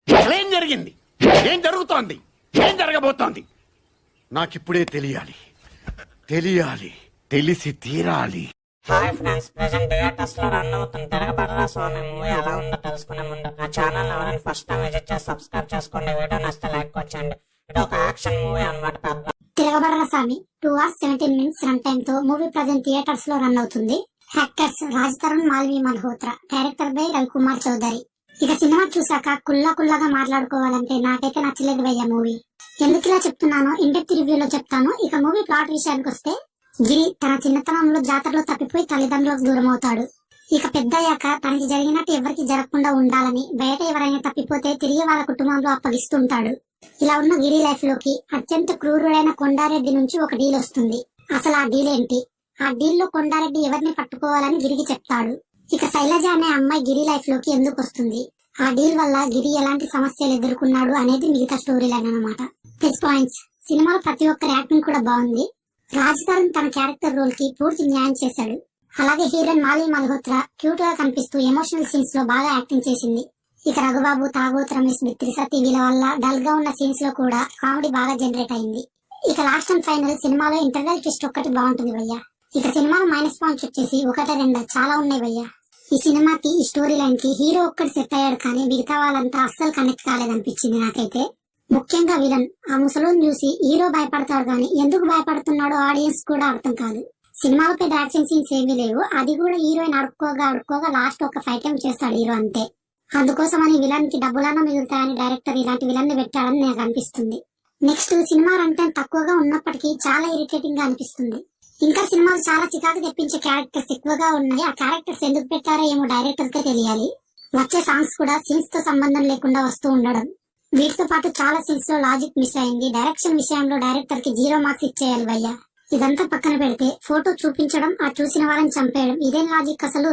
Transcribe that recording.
ఏం జరిగింది? ఏం జరుగుతోంది? ఏం జరగబోతోంది? నాకిప్పుడే తెలియాలి. తెలిసి తీరాలి. హాయ్ ఫ్రెండ్స్, ప్రెజెంట్ థియేటర్స్ లో రన్ అవుతున్న తిరగబడరా స్వామి మూవీ ఎలా ఉందో తెలుసుకునే ముందు ఆ ఛానల్ ఎవరైనా ఫస్ట్ టైం విజిట్ చేసి సబ్స్క్రైబ్ చేసుకోండి. వీడియో నచ్చితే లైక్ వచ్చేయండి. ఇది ఒక యాక్షన్ మూవీ అన్నమాట. పెద్ద Tiragabadara Saami 2 hours 17 minutes run time తో మూవీ ప్రజెంట్ థియేటర్స్ లో రన్ అవుతుంది. Actors Raj Tarun, Malvi Malhotra, director by Ravikumar Chowdary. ఇక సినిమా చూసాక కుల్లాగా మాట్లాడుకోవాలంటే నాకైతే నచ్చలేదు భయ్య మూవీ. ఎందుకు ఇలా చెప్తున్నానో ఇండెప్త్ రివ్యూలో చెప్తాను. ఇక మూవీ ప్లాట్ విషయానికి వస్తే, గిరి తన చిన్నతనంలో జాతరలో తప్పిపోయి తల్లిదండ్రులకు దూరం అవుతాడు. ఇక పెద్దయ్యాక తనకి జరిగినట్టు ఎవరికి జరగకుండా ఉండాలని బయట ఎవరైనా తప్పిపోతే తిరిగి వాళ్ళ కుటుంబంలో అప్పగిస్తుంటాడు. ఇలా ఉన్న గిరి లైఫ్ లోకి అత్యంత క్రూరుడైన కొండారెడ్డి నుంచి ఒక డీల్ వస్తుంది. అసలు ఆ డీల్ ఏంటి? ఆ డీల్ లో కొండారెడ్డి ఎవరిని పట్టుకోవాలని గిరికి చెప్తాడు. ఇక శైలజ అనే అమ్మాయి గిరి లైఫ్ లోకి ఎందుకు వస్తుంది, ఆ డీల్ వల్ల గిరి ఎలాంటి సమస్యలు ఎదుర్కొన్నాడు అనేది మిగతా స్టోరీ లైన్ అన్నమాట. ప్లస్ పాయింట్స్, సినిమాలో ప్రతి ఒక్కరి యాక్టింగ్ కూడా బాగుంది. రాజ్ తరుణ్ తన క్యారెక్టర్ రోల్ కి పూర్తి న్యాయం చేశాడు. అలాగే హీరోయిన్ మాల్వి మల్హోత్రా క్యూట్ గా కనిపిస్తూ ఎమోషనల్ సీన్స్ లో బాగా యాక్టింగ్ చేసింది. ఇక రఘుబాబు, తాగోత్ రమేష్, బిత్రి సతీ వీళ్ళ వల్ల డల్ గా ఉన్న సీన్స్ లో కూడా కామెడీ బాగా జనరేట్ అయింది. ఇక లాస్ట్ అండ్ ఫైనల్ సినిమాలో ఇంటర్వెల్ ట్విస్ట్ ఒక్కటి బాగుంటుంది భయ్య. ఇక సినిమాలో మైనస్ పాయింట్స్ వచ్చేసి 1-2 చాలా ఉన్నాయి భయ్య. ఈ సినిమాకి ఈ స్టోరీ లైన్ కి హీరో ఒక్కటి సెట్ అయ్యాడు, కానీ మిగతా వాళ్ళంతా అస్సలు కనెక్ట్ కాలేదనిపించింది నాకైతే. ముఖ్యంగా విలన్ ఆ ముసలోని చూసి హీరో భయపడతాడు, కానీ ఎందుకు భయపడుతున్నాడో ఆడియన్స్ కూడా అర్థం కాదు. సినిమాలో పెద్ద యాక్షన్ సీన్స్ ఏమీ లేవు. అది కూడా హీరోయిన్ అడుక్కోగా లాస్ట్ ఒక 5 టైం చేస్తాడు హీరో అంతే. అందుకోసమని విలన్ కి డబ్బులన్నా మిగులుతాయని డైరెక్టర్ ఇలాంటి విలన్ ని పెట్టాడని నాకు అనిపిస్తుంది. నెక్స్ట్, సినిమా రన్ టైం తక్కువగా ఉన్నప్పటికీ చాలా ఇరిటేటింగ్ గా అనిపిస్తుంది. ఇంకా సినిమాలు చాలా చికాకు తెప్పించే క్యారెక్టర్స్ ఎక్కువగా ఉన్నాయి. ఆ క్యారెక్టర్స్ ఎందుకు పెట్టారో ఏమో డైరెక్టర్ కే తెలియాలి. వచ్చే సాంగ్స్ కూడా సీన్స్ తో సంబంధం లేకుండా వస్తూ ఉండడం, వీటితో పాటు చాలా సీన్స్ లో లాజిక్ మిస్ అయింది. డైరెక్షన్ విషయంలో డైరెక్టర్ కి 0 మార్క్స్ ఇచ్చేయాలి భయ్య. ఇదంతా పక్కన పెడితే ఫోటో చూపించడం, ఆ చూసిన వాళ్ళని చంపేయడం, ఇదేం లాజిక్ అసలు?